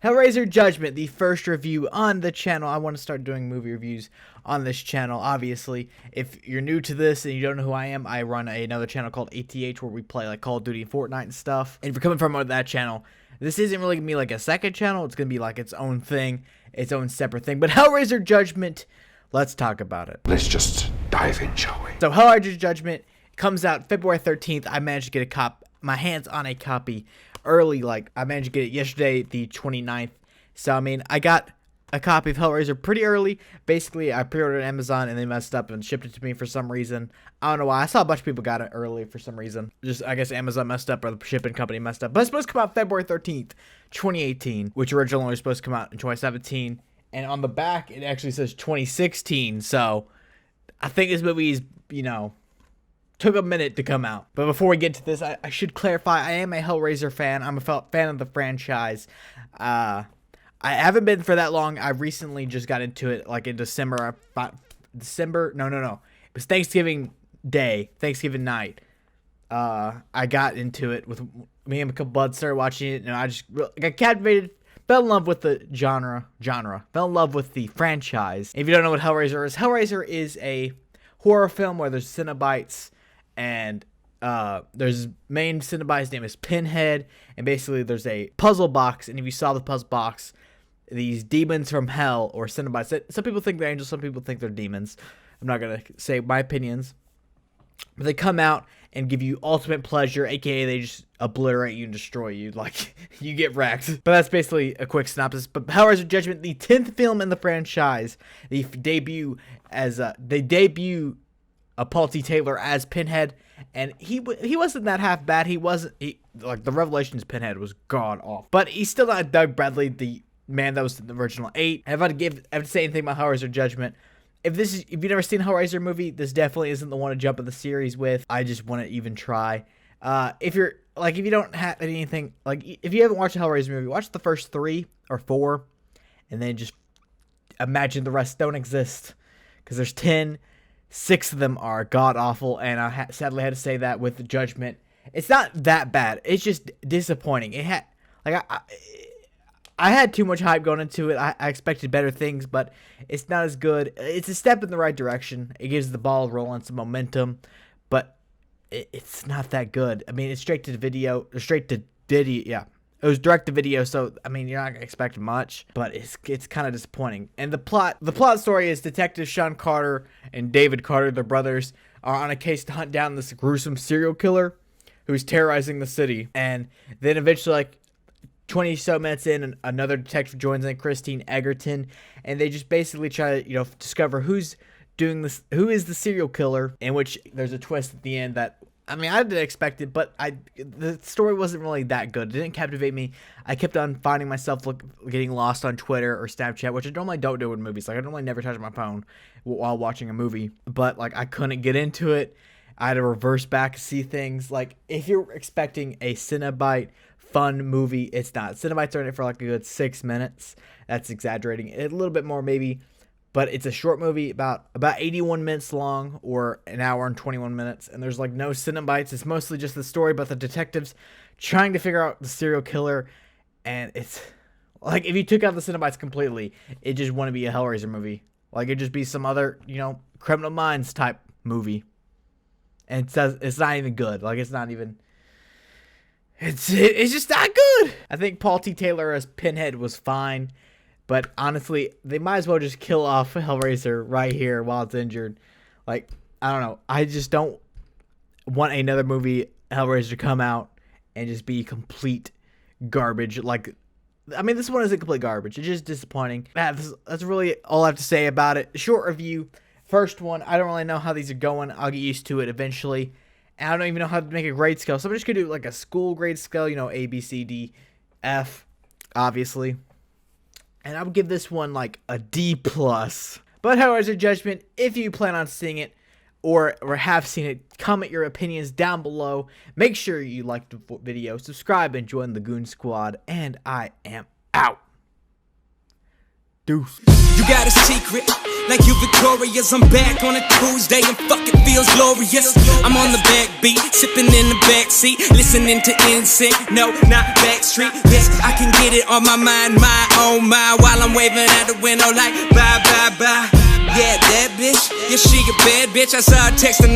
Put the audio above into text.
Hellraiser Judgement, the first review on the channel. I want to start doing movie reviews on this channel, obviously. If you're new to this and you don't know who I am, I run another channel called ATH where we play like Call of Duty and Fortnite and stuff. And if you're coming from that channel, this isn't really going to be like a second channel. It's going to be like its own thing, its own separate thing. But Hellraiser Judgement, let's talk about it. Let's just dive in, shall we? So Hellraiser Judgement comes out February 13th. I managed to get my hands on a copy early. Like, I managed to get it yesterday, the 29th. So, I mean, I got a copy of Hellraiser pretty early. Basically, I pre-ordered it on Amazon, and they messed up and shipped it to me for some reason. I don't know why. I saw a bunch of people got it early for some reason. Just, I guess Amazon messed up, or the shipping company messed up. But it's supposed to come out February 13th, 2018, which originally was supposed to come out in 2017. And on the back, it actually says 2016. So, I think this movie is, took a minute to come out. But before we get to this, I should clarify, I am a Hellraiser fan. I'm a fan of the franchise. I haven't been for that long. I recently just got into it like in December. No. It was Thanksgiving night. I got into it with me and a couple buds, started watching it, and I just got captivated. Fell in love with the genre. Fell in love with the franchise. If you don't know what Hellraiser is a horror film where there's Cenobites. And there's main Cenobite's name is Pinhead, and basically there's a puzzle box, and if you solve the puzzle box, these demons from hell, or Cenobites, some people think they're angels, some people think they're demons. I'm not going to say my opinions, but they come out and give you ultimate pleasure, aka they just obliterate you and destroy you, like, you get wrecked. But that's basically a quick synopsis. But Hellraiser Judgement, the 10th film in the franchise, they debut Paul T. Taylor as Pinhead, and he wasn't that half bad. Like, the Revelations Pinhead was god awful, but he's still not Doug Bradley, the man that was in the original 8. And if I have to say anything about Hellraiser Judgement, if you've never seen a Hellraiser movie, this definitely isn't the one to jump in the series with. I just want to even try. If you don't have anything, like, if you haven't watched a Hellraiser movie, watch the first 3 or 4, and then just imagine the rest don't exist, because there's 10. 6 of them are god-awful, and I sadly had to say that with the Judgment. It's not that bad. It's just disappointing. It had, like, I had too much hype going into it. I expected better things, but it's not as good. It's a step in the right direction. It gives the ball rolling some momentum, but it's not that good. I mean, it's straight to video, yeah. It was direct to video, so I mean, you're not gonna expect much, but it's kind of disappointing. And the plot story is Detectives Sean Carter and David Carter, their brothers, are on a case to hunt down this gruesome serial killer who's terrorizing the city. And then eventually, like 20 so minutes in, another detective joins in, Christine Egerton, and they just basically try to discover who is the serial killer. In which there's a twist at the end that, I mean, I didn't expect it, but the story wasn't really that good. It didn't captivate me. I kept on finding myself getting lost on Twitter or Snapchat, which I normally don't do in movies. Like, I normally never touch my phone while watching a movie, but like, I couldn't get into it. I had to reverse back, see things. Like, if you're expecting a Cenobite fun movie, it's not. Cenobites are in it for like a good 6 minutes. That's exaggerating. A little bit more maybe. But it's a short movie, about 81 minutes long, or an hour and 21 minutes. And there's like no Cenobites. It's mostly just the story about the detectives trying to figure out the serial killer. And it's like, if you took out the Cenobites completely, it just wouldn't be a Hellraiser movie. Like, it'd just be some other, Criminal Minds type movie. And it's not even good. Like, it's just not good. I think Paul T. Taylor as Pinhead was fine. But honestly, they might as well just kill off Hellraiser right here while it's injured. Like, I don't know. I just don't want another movie, Hellraiser, to come out and just be complete garbage. Like, I mean, this one isn't complete garbage. It's just disappointing. That's really all I have to say about it. Short review. First one, I don't really know how these are going. I'll get used to it eventually. And I don't even know how to make a grade scale. So I'm just going to do like a school grade scale, A, B, C, D, F, obviously. And I would give this one like a D+. But Hellraiser Judgement, if you plan on seeing it or have seen it, comment your opinions down below. Make sure you like the video, subscribe, and join the Goon Squad. And I am out. Deuce. You got a secret, like you victorious. I'm back on a Tuesday and fucking feels glorious. I'm on the backbeat, sipping in the backseat, listening to NSYNC. No, not Backstreet. Yes, I can get it on my mind, my own mind, while I'm waving out the window like bye, bye, bye. Yeah, that bitch. Yeah, she a bad bitch. I saw her texting.